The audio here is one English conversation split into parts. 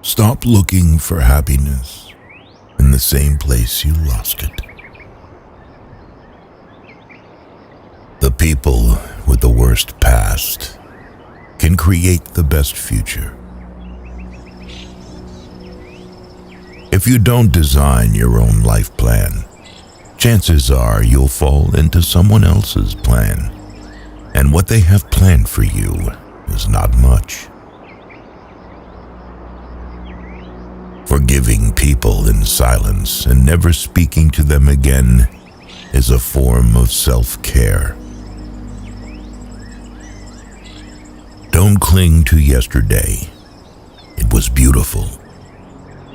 Stop looking for happiness in the same place you lost it. The people with the worst past can create the best future. If you don't design your own life plan, chances are you'll fall into someone else's plan, and what they have planned for you is not much. Forgiving people in silence and never speaking to them again is a form of self-care. Don't cling to yesterday. It was beautiful,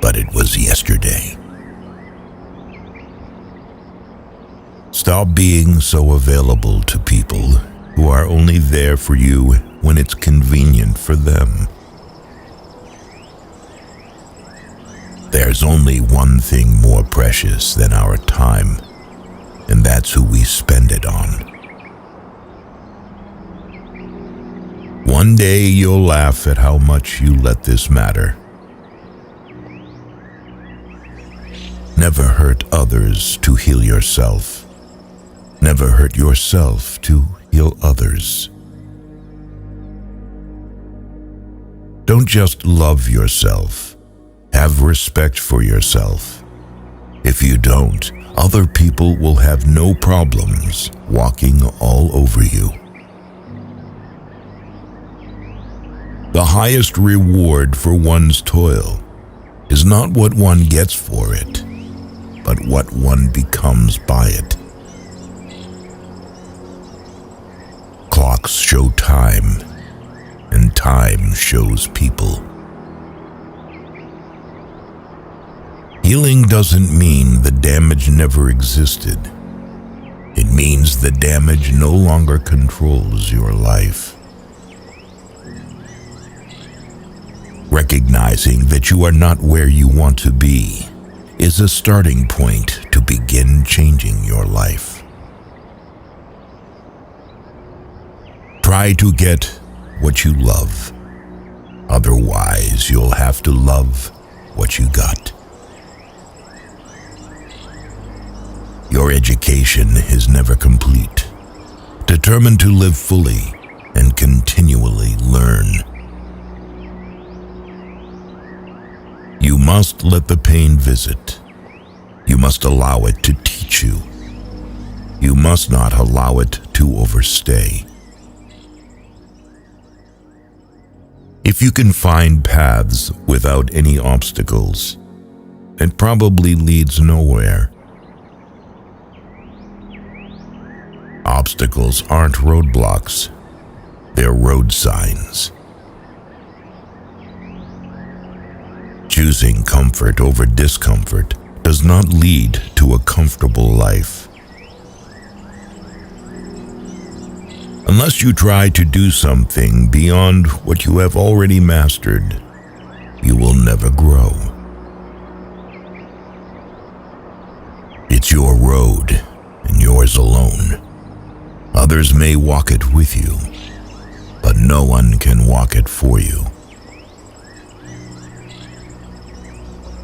but it was yesterday. Stop being so available to people who are only there for you when it's convenient for them. There's only one thing more precious than our time, and that's who we spend it on. One day you'll laugh at how much you let this matter. Never hurt others to heal yourself. Never hurt yourself to heal others. Don't just love yourself. Have respect for yourself. If you don't, other people will have no problems walking all over you. The highest reward for one's toil is not what one gets for it, but what one becomes by it. Clocks show time, and time shows people. Healing doesn't mean the damage never existed. It means the damage no longer controls your life. Recognizing that you are not where you want to be is a starting point to begin changing your life. Try to get what you love. Otherwise, you'll have to love what you got. Your education is never complete. Determine to live fully and continually learn. You must let the pain visit. You must allow it to teach you. You must not allow it to overstay. If you can find paths without any obstacles, it probably leads nowhere. Obstacles aren't roadblocks, they're road signs. Choosing comfort over discomfort does not lead to a comfortable life. Unless you try to do something beyond what you have already mastered, you will never grow. It's your road and yours alone. Others may walk it with you, but no one can walk it for you.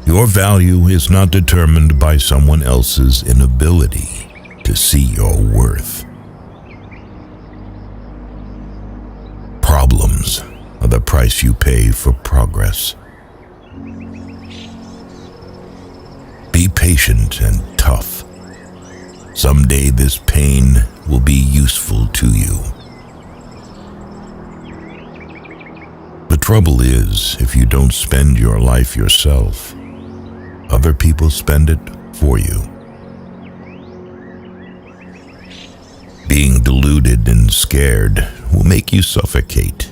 Your value is not determined by someone else's inability to see your worth. Problems are the price you pay for progress. Be patient and tough. Someday this pain will be useful to you. The trouble is, if you don't spend your life yourself, other people spend it for you. Being deluded and scared will make you suffocate.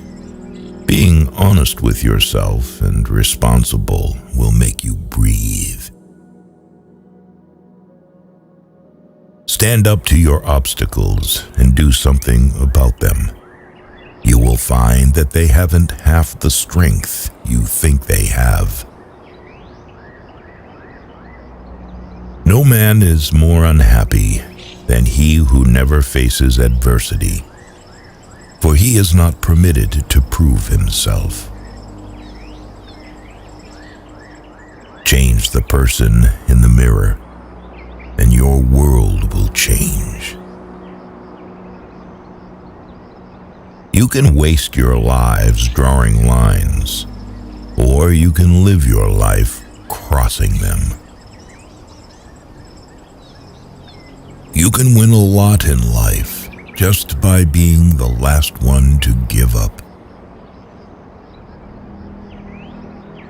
Being honest with yourself and responsible will make you breathe. Stand up to your obstacles and do something about them. You will find that they haven't half the strength you think they have. No man is more unhappy than he who never faces adversity, for he is not permitted to prove himself. Change the person in the mirror, and your world will change. You can waste your lives drawing lines, or you can live your life crossing them. You can win a lot in life just by being the last one to give up.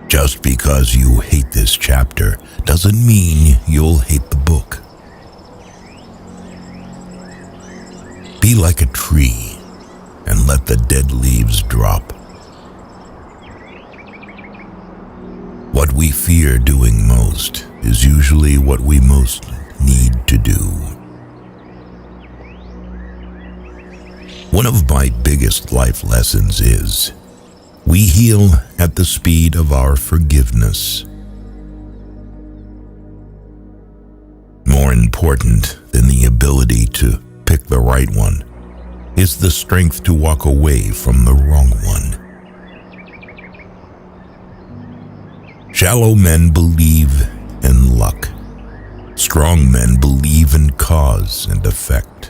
Just because you hate this chapter doesn't mean you'll hate the book. Be like a tree and let the dead leaves drop. What we fear doing most is usually what we most need to do. One of my biggest life lessons is we heal at the speed of our forgiveness. More important than the ability to pick the right one is the strength to walk away from the wrong one. Shallow men believe in luck. Strong men believe in cause and effect.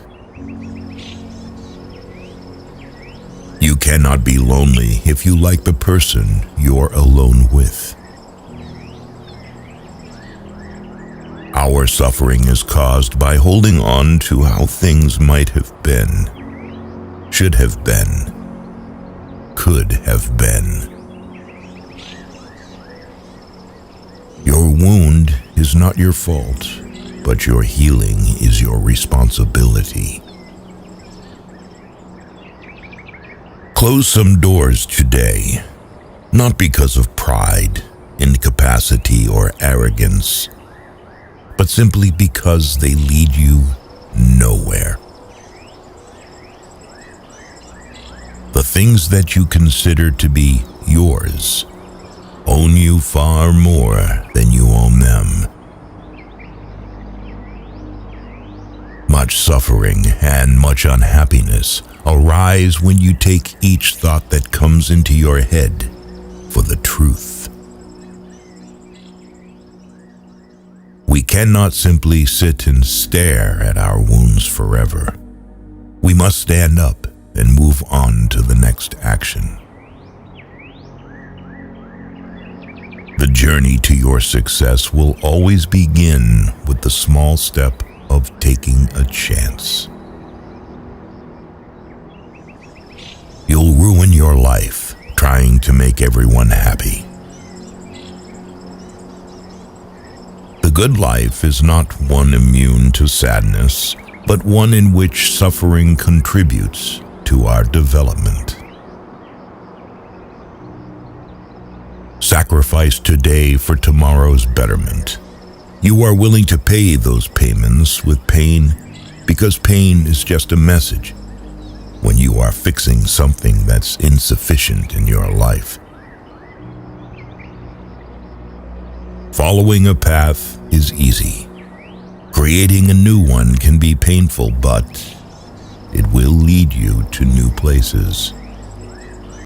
You cannot be lonely if you like the person you're alone with. Our suffering is caused by holding on to how things might have been, should have been, could have been. Your wound is not your fault, but your healing is your responsibility. Close some doors today, not because of pride, incapacity, or arrogance, but simply because they lead you nowhere. The things that you consider to be yours own you far more than you own them. Much suffering and much unhappiness arise when you take each thought that comes into your head for the truth. We cannot simply sit and stare at our wounds forever. We must stand up and move on to the next action. The journey to your success will always begin with the small step of taking a chance. You'll ruin your life trying to make everyone happy. The good life is not one immune to sadness, but one in which suffering contributes to our development. Sacrifice today for tomorrow's betterment. You are willing to pay those payments with pain because pain is just a message when you are fixing something that's insufficient in your life. Following a path is easy. Creating a new one can be painful, but it will lead you to new places.